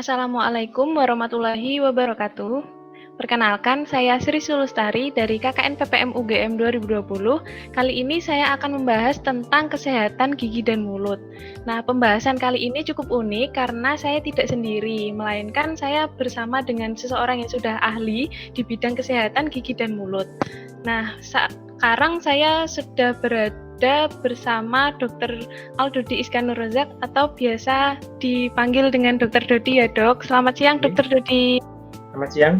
Assalamualaikum warahmatullahi wabarakatuh. Perkenalkan, saya Sri Sulustari dari KKN PPM UGM 2020. Kali ini saya akan membahas tentang kesehatan gigi dan mulut. Nah, pembahasan kali ini cukup unik karena saya tidak sendiri, melainkan saya bersama dengan seseorang yang sudah ahli di bidang kesehatan gigi dan mulut. Nah, sekarang saya sudah berada bersama Dr. Aldodi Iskanur Rozak atau biasa dipanggil dengan Dr. Dodi ya, Dok. Selamat siang, Dr. Dodi. Selamat siang.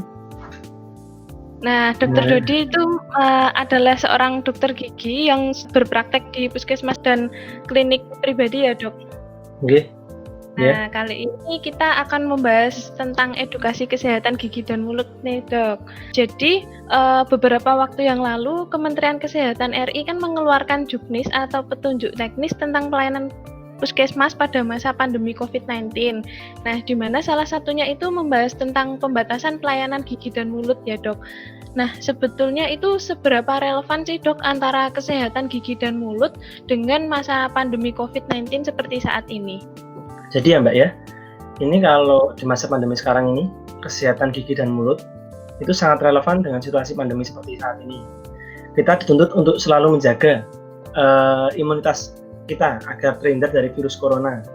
Nah, Dr. Dodi itu adalah seorang dokter gigi yang berpraktek di puskesmas dan klinik pribadi ya, Dok. Oke. Nah, kali ini kita akan membahas tentang edukasi kesehatan gigi dan mulut nih, Dok. Jadi, beberapa waktu yang lalu Kementerian Kesehatan RI kan mengeluarkan juknis atau petunjuk teknis tentang pelayanan puskesmas pada masa pandemi COVID-19. Nah, di mana salah satunya itu membahas tentang pembatasan pelayanan gigi dan mulut ya, Dok. Nah, sebetulnya itu seberapa relevan sih, Dok, antara kesehatan gigi dan mulut dengan masa pandemi COVID-19 seperti saat ini? Jadi ya Mbak ya, ini kalau di masa pandemi sekarang ini, kesehatan gigi dan mulut itu sangat relevan dengan situasi pandemi seperti saat ini. Kita dituntut untuk selalu menjaga imunitas kita agar terhindar dari virus corona.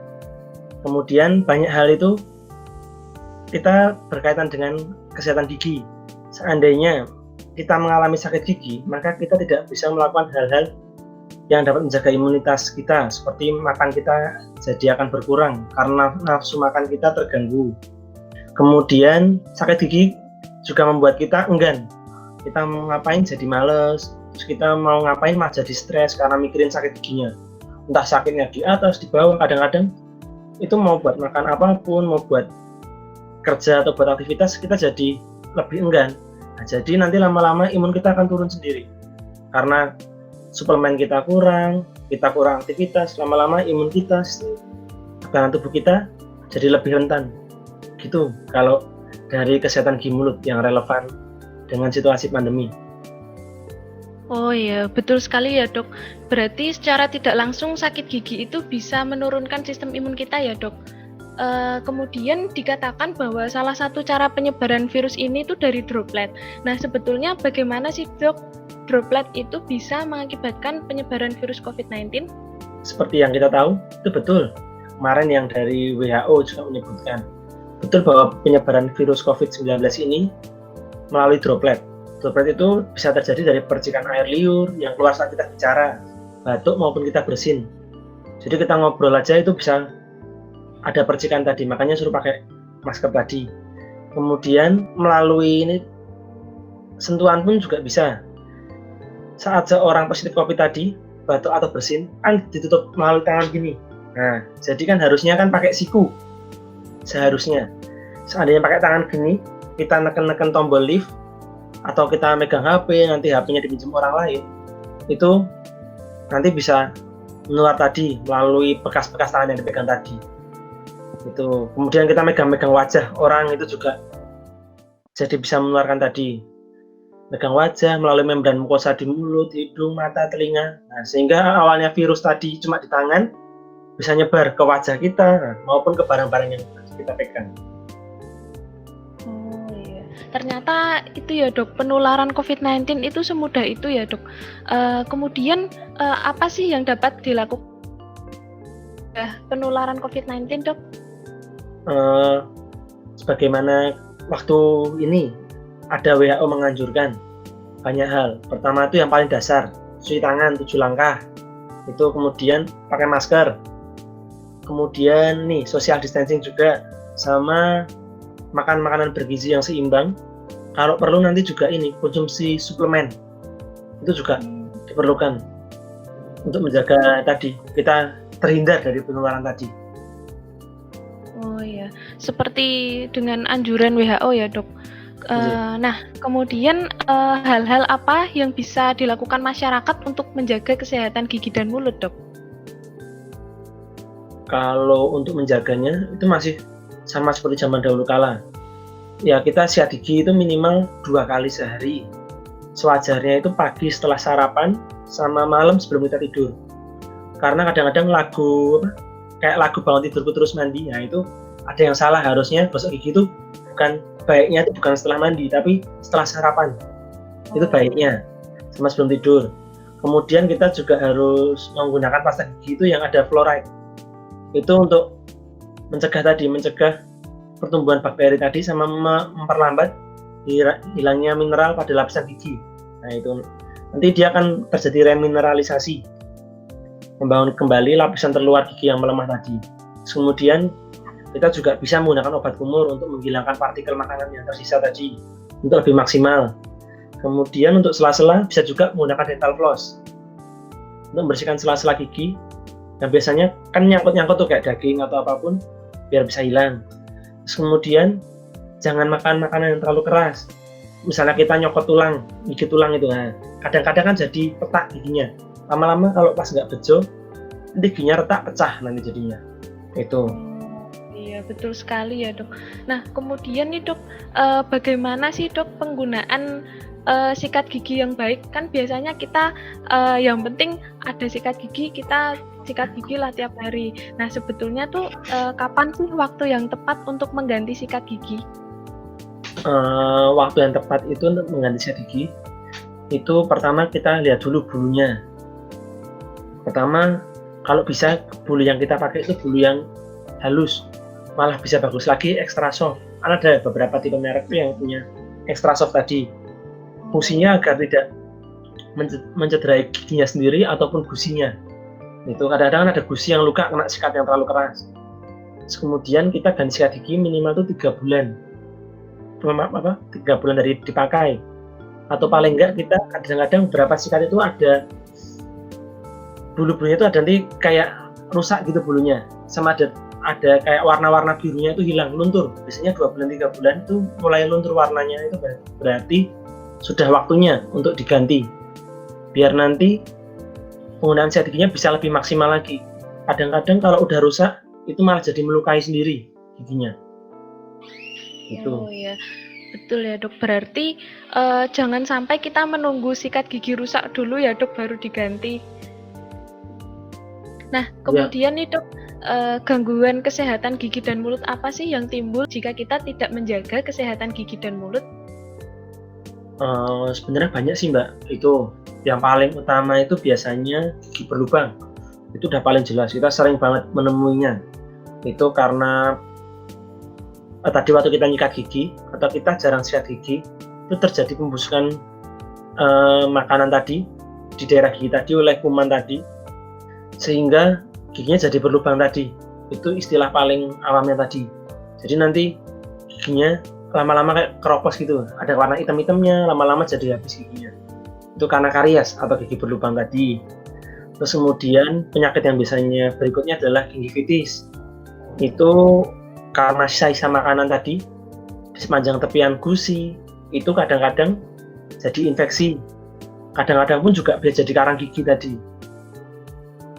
Kemudian banyak hal itu kita berkaitan dengan kesehatan gigi. Seandainya kita mengalami sakit gigi, maka kita tidak bisa melakukan hal-hal yang dapat menjaga imunitas kita, seperti makan kita jadi akan berkurang karena nafsu makan kita terganggu. Kemudian sakit gigi juga membuat kita enggan. Kita mau ngapain jadi males, terus kita mau ngapain malah jadi stres karena mikirin sakit giginya. Entah sakitnya di atas, di bawah, kadang-kadang itu mau buat makan apapun, mau buat kerja atau buat aktivitas, kita jadi lebih enggan. Nah, jadi nanti lama-lama imun kita akan turun sendiri. Karena suplemen kita kurang aktivitas, lama-lama imun kita, organ tubuh kita jadi lebih rentan. Gitu kalau dari kesehatan gigi mulut yang relevan dengan situasi pandemi. Oh iya, betul sekali ya, Dok. Berarti secara tidak langsung sakit gigi itu bisa menurunkan sistem imun kita ya, Dok. Kemudian dikatakan bahwa salah satu cara penyebaran virus ini itu dari droplet. Nah, sebetulnya bagaimana sih, Dok, droplet itu bisa mengakibatkan penyebaran virus COVID-19? Seperti yang kita tahu, itu betul. Kemarin yang dari WHO juga menyebutkan, betul bahwa penyebaran virus COVID-19 ini melalui droplet. Droplet itu bisa terjadi dari percikan air liur yang keluar saat kita bicara, batuk maupun kita bersin. Jadi kita ngobrol aja itu bisa ada percikan tadi, makanya suruh pakai masker tadi. Kemudian melalui ini sentuhan pun juga bisa. Saat seorang positif COVID tadi batuk atau bersin kan ditutup melalui tangan gini. Nah, jadi kan harusnya kan pakai siku. Seharusnya. Seandainya pakai tangan gini, kita neken-neken tombol lift atau kita megang HP, nanti HP-nya dipinjam orang lain, itu nanti bisa menular tadi melalui bekas-bekas tangan yang dipegang tadi. Itu. Kemudian kita megang-megang wajah orang itu juga jadi bisa menularkan tadi. Megang wajah melalui membran mukosa di mulut, hidung, mata, telinga. Nah, sehingga awalnya virus tadi cuma di tangan bisa nyebar ke wajah kita maupun ke barang-barang yang kita pegang. Ternyata itu ya, Dok, penularan COVID-19 itu semudah itu ya, Dok. Kemudian apa sih yang dapat dilakukan penularan COVID-19, Dok? Sebagaimana waktu ini ada WHO menganjurkan banyak hal. Pertama itu yang paling dasar, cuci tangan 7 langkah. Itu kemudian pakai masker. Kemudian nih social distancing juga, sama makan makanan bergizi yang seimbang. Kalau perlu nanti juga ini konsumsi suplemen itu juga diperlukan untuk menjaga tadi kita terhindar dari penularan tadi. Oh iya, seperti dengan anjuran WHO ya, Dok. Nah, kemudian hal-hal apa yang bisa dilakukan masyarakat untuk menjaga kesehatan gigi dan mulut, Dok? Kalau untuk menjaganya itu masih sama seperti zaman dahulu kala. Ya, kita sikat gigi itu minimal 2 kali sehari. Sewajarnya itu pagi setelah sarapan sama malam sebelum kita tidur. Karena kadang-kadang kayak lagu bangun tidurku terus mandi, nah itu ada yang salah, harusnya gosok gigi itu baiknya itu bukan setelah mandi, tapi setelah sarapan. Itu baiknya, sama sebelum tidur. Kemudian kita juga harus menggunakan pasta gigi itu yang ada fluoride. Itu untuk mencegah pertumbuhan bakteri tadi sama memperlambat hilangnya mineral pada lapisan gigi. Nah itu nanti dia akan terjadi remineralisasi, membangun kembali lapisan terluar gigi yang melemah tadi. Kemudian kita juga bisa menggunakan obat kumur untuk menghilangkan partikel makanan yang tersisa tadi untuk lebih maksimal. Kemudian untuk sela-sela bisa juga menggunakan dental floss untuk membersihkan sela-sela gigi yang biasanya kan nyangkut-nyangkut tuh kayak daging atau apapun, biar bisa hilang. Kemudian jangan makan makanan yang terlalu keras. Misalnya kita nyokot tulang, gigit tulang itu, nah, kadang-kadang kan jadi retak giginya. Lama-lama kalau pas nggak bejo, nanti giginya retak, pecah nanti jadinya. Itu. Iya, betul sekali ya dok. Nah kemudian nih dok, bagaimana sih dok penggunaan sikat gigi yang baik? Kan biasanya kita yang penting ada sikat gigi, kita sikat gigi lah tiap hari. Nah sebetulnya tuh kapan sih waktu yang tepat untuk mengganti sikat gigi? Waktu yang tepat itu untuk mengganti sikat gigi itu pertama kita lihat dulu bulunya. Pertama kalau bisa bulu yang kita pakai itu bulu yang halus, malah bisa bagus lagi extra soft. Ada beberapa tipe merek yang punya extra soft tadi. Fungsinya agar tidak mencederai giginya sendiri ataupun gusinya. Itu kadang-kadang ada gusi yang luka kena sikat yang terlalu keras. Kemudian kita ganti sikat gigi minimal itu 3 bulan. 3 bulan dari dipakai. Atau paling enggak kita kadang-kadang beberapa sikat itu ada bulu-bulunya itu ada nanti kayak rusak gitu bulunya. Sama ada kayak warna-warna birunya itu hilang, luntur. Biasanya 2 bulan 3 bulan itu mulai luntur warnanya, itu berarti sudah waktunya untuk diganti. Biar nanti penggunaan sikat giginya bisa lebih maksimal lagi. Kadang-kadang kalau udah rusak itu malah jadi melukai sendiri giginya. Itu. Oh ya, betul ya dok. Berarti jangan sampai kita menunggu sikat gigi rusak dulu ya dok baru diganti. Nah kemudian nih dok, gangguan kesehatan gigi dan mulut apa sih yang timbul jika kita tidak menjaga kesehatan gigi dan mulut? Sebenarnya banyak sih mbak. Itu yang paling utama itu biasanya gigi berlubang. Itu udah paling jelas, kita sering banget menemuinya. Itu karena tadi waktu kita nyikat gigi atau kita jarang sikat gigi, itu terjadi pembusukan makanan tadi di daerah gigi tadi oleh kuman tadi, sehingga giginya jadi berlubang tadi. Itu istilah paling awamnya tadi. Jadi nanti giginya lama-lama kayak keropos gitu, ada warna hitam-hitamnya, lama-lama jadi habis giginya. Itu karena karies atau gigi berlubang tadi. Terus kemudian penyakit yang biasanya berikutnya adalah gingivitis. Itu karena sisa makanan tadi di sepanjang tepian gusi, itu kadang-kadang jadi infeksi. Kadang-kadang pun juga bisa jadi karang gigi tadi.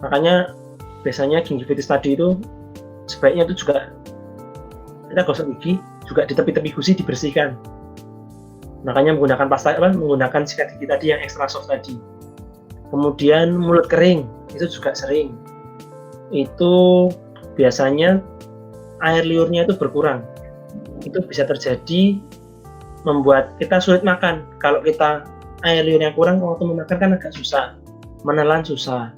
Makanya biasanya gingivitis tadi itu sebaiknya itu juga kita gosok gigi juga di tepi-tepi gusi dibersihkan. Makanya menggunakan sikat gigi tadi yang extra soft tadi. Kemudian mulut kering itu juga sering. Itu biasanya air liurnya itu berkurang. Itu bisa terjadi membuat kita sulit makan. Kalau kita air liurnya kurang, waktu memakan kan agak susah, menelan susah.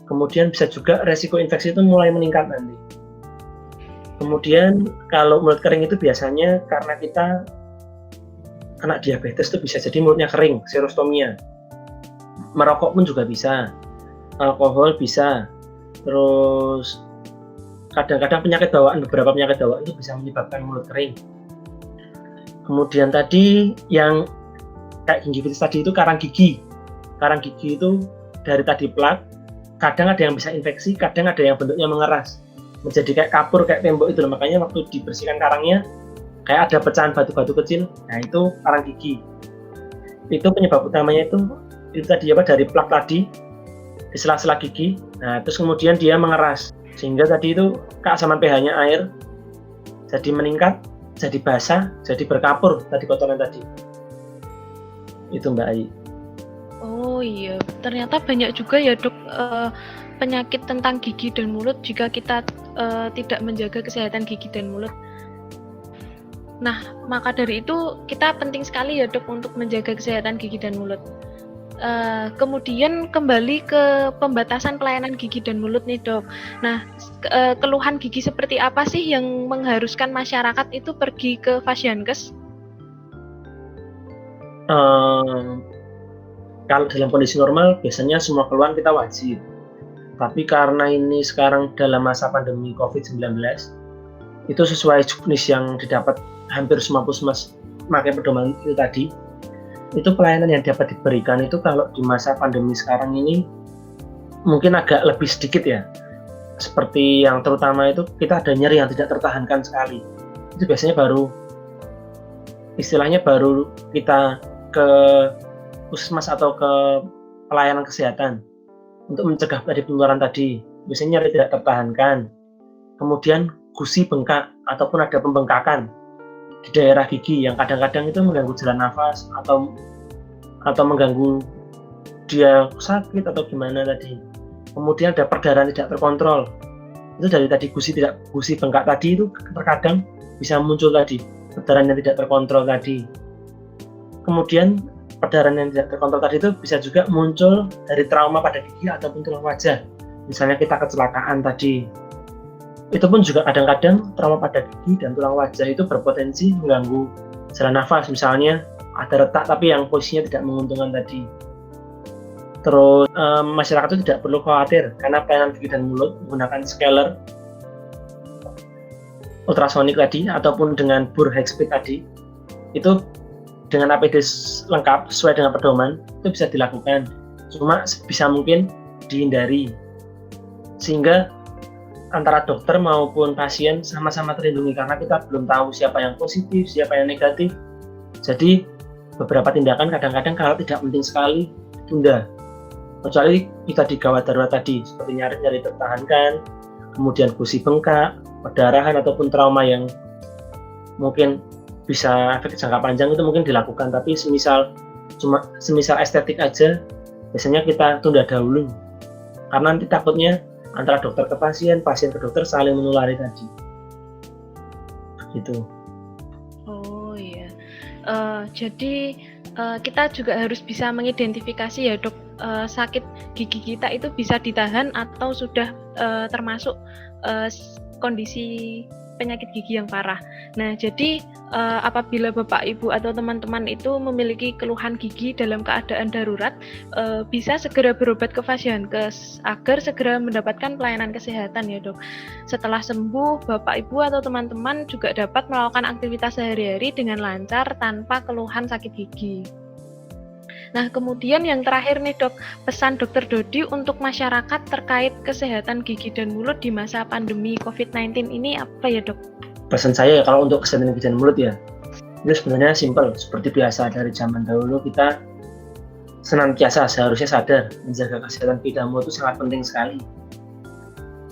Kemudian bisa juga resiko infeksi itu mulai meningkat nanti. Kemudian kalau mulut kering itu biasanya karena kita kena diabetes itu bisa jadi mulutnya kering, xerostomia. Merokok pun juga bisa, alkohol bisa, terus kadang-kadang beberapa penyakit bawaan itu bisa menyebabkan mulut kering. Kemudian tadi yang kayak gingivitis tadi itu karang gigi itu dari tadi plak, kadang ada yang bisa infeksi, kadang ada yang bentuknya mengeras, menjadi kayak kapur, kayak tembok itu. Makanya waktu dibersihkan karangnya kayak ada pecahan batu-batu kecil, nah itu karang gigi. Itu penyebab utamanya itu tadi dari plak tadi di sela-sela gigi. Nah terus kemudian dia mengeras, sehingga tadi itu keasaman pH-nya air jadi meningkat, jadi basah, jadi berkapur tadi kotoran tadi. Itu Mbak Ai. Oh iya, ternyata banyak juga ya dok penyakit tentang gigi dan mulut jika kita tidak menjaga kesehatan gigi dan mulut. Nah, maka dari itu kita penting sekali ya dok untuk menjaga kesehatan gigi dan mulut. Kemudian kembali ke pembatasan pelayanan gigi dan mulut nih dok. Nah, keluhan gigi seperti apa sih yang mengharuskan masyarakat itu pergi ke Fasiankes? Kalau dalam kondisi normal biasanya semua keluhan kita wajib. Tapi karena ini sekarang dalam masa pandemi COVID-19, itu sesuai juknis yang didapat hampir semua puskesmas pakai pedoman itu tadi, itu pelayanan yang dapat diberikan itu kalau di masa pandemi sekarang ini mungkin agak lebih sedikit ya. Seperti yang terutama itu kita ada nyeri yang tidak tertahankan sekali. Itu biasanya istilahnya baru kita ke puskesmas atau ke pelayanan kesehatan untuk mencegah tadi penularan tadi. Biasanya nyeri tidak tertahankan. Kemudian gusi bengkak ataupun ada pembengkakan di daerah gigi yang kadang-kadang itu mengganggu jalan nafas atau mengganggu dia sakit atau gimana tadi. Kemudian ada perdarahan tidak terkontrol. Itu dari tadi gusi bengkak tadi itu terkadang bisa muncul tadi perdarahan yang tidak terkontrol tadi. Kemudian perdarahan yang tidak terkontrol tadi itu bisa juga muncul dari trauma pada gigi ataupun tulang wajah. Misalnya kita kecelakaan tadi. Itu pun juga kadang-kadang trauma pada gigi dan tulang wajah itu berpotensi mengganggu jalan nafas. Misalnya ada retak tapi yang posisinya tidak menguntungkan tadi. Terus masyarakat itu tidak perlu khawatir karena pelayanan gigi dan mulut menggunakan scaler ultrasonik tadi ataupun dengan bur high speed tadi, itu dengan APD lengkap sesuai dengan pedoman itu bisa dilakukan. Cuma bisa mungkin dihindari sehingga antara dokter maupun pasien sama-sama terlindungi karena kita belum tahu siapa yang positif, siapa yang negatif. Jadi beberapa tindakan kadang-kadang kalau tidak penting sekali tunda. Kecuali kita di gawat darurat tadi seperti nyeri tertahankan, kemudian gusi bengkak, perdarahan ataupun trauma yang mungkin bisa efek jangka panjang itu mungkin dilakukan. Tapi semisal estetik aja biasanya kita tunda dahulu karena nanti takutnya antara dokter ke pasien ke dokter saling menulari tadi. Gitu. Oh iya. Jadi kita juga harus bisa mengidentifikasi ya dok, sakit gigi kita itu bisa ditahan atau sudah termasuk kondisi penyakit gigi yang parah. Nah, jadi apabila Bapak, Ibu, atau teman-teman itu memiliki keluhan gigi dalam keadaan darurat, bisa segera berobat ke Fasiankes agar segera mendapatkan pelayanan kesehatan ya dok. Setelah sembuh, Bapak, Ibu, atau teman-teman juga dapat melakukan aktivitas sehari-hari dengan lancar tanpa keluhan sakit gigi. Nah, kemudian yang terakhir nih dok, pesan Dokter Dodi untuk masyarakat terkait kesehatan gigi dan mulut di masa pandemi COVID-19 ini apa ya dok? Pesan saya ya kalau untuk kesehatan gigi dan mulut ya, itu sebenarnya simpel. Seperti biasa dari zaman dahulu kita senantiasa seharusnya sadar menjaga kesehatan gigi dan mulut itu sangat penting sekali.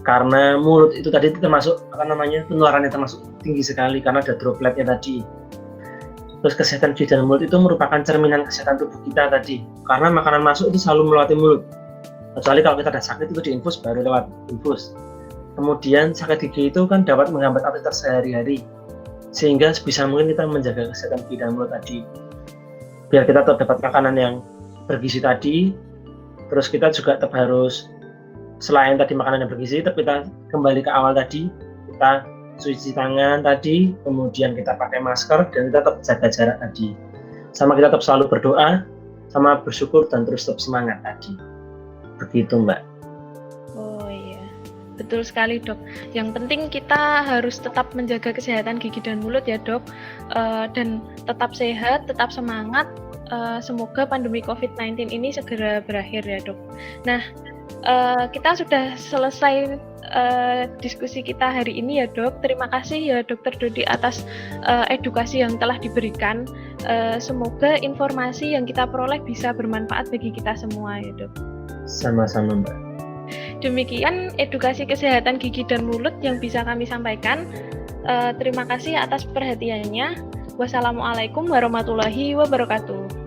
Karena mulut itu tadi termasuk penularannya termasuk tinggi sekali karena ada dropletnya tadi. Terus kesehatan gigi dan mulut itu merupakan cerminan kesehatan tubuh kita tadi. Karena makanan masuk itu selalu melewati mulut. Kecuali kalau kita ada sakit itu diinfus baru lewat infus. Kemudian sakit gigi itu kan dapat menghambat aktivitas sehari-hari. Sehingga sebisa mungkin kita menjaga kesehatan gigi dan mulut tadi. Biar kita tetap dapat makanan yang bergizi tadi. Terus kita juga tetap harus selain tadi makanan yang bergizi, tetap kita kembali ke awal tadi. Kita cuci tangan tadi, kemudian kita pakai masker dan kita tetap jaga jarak tadi. Sama kita tetap selalu berdoa, sama bersyukur dan terus tetap semangat tadi. Begitu Mbak. Oh iya, betul sekali dok. Yang penting kita harus tetap menjaga kesehatan gigi dan mulut ya dok, dan tetap sehat, tetap semangat. Semoga pandemi COVID-19 ini segera berakhir ya dok. Nah, kita sudah selesai diskusi kita hari ini ya dok. Terima kasih ya Dokter Dodi atas edukasi yang telah diberikan. Semoga informasi yang kita peroleh bisa bermanfaat bagi kita semua ya dok. Sama-sama Mbak. Demikian edukasi kesehatan gigi dan mulut yang bisa kami sampaikan. Terima kasih atas perhatiannya. Wassalamualaikum warahmatullahi wabarakatuh.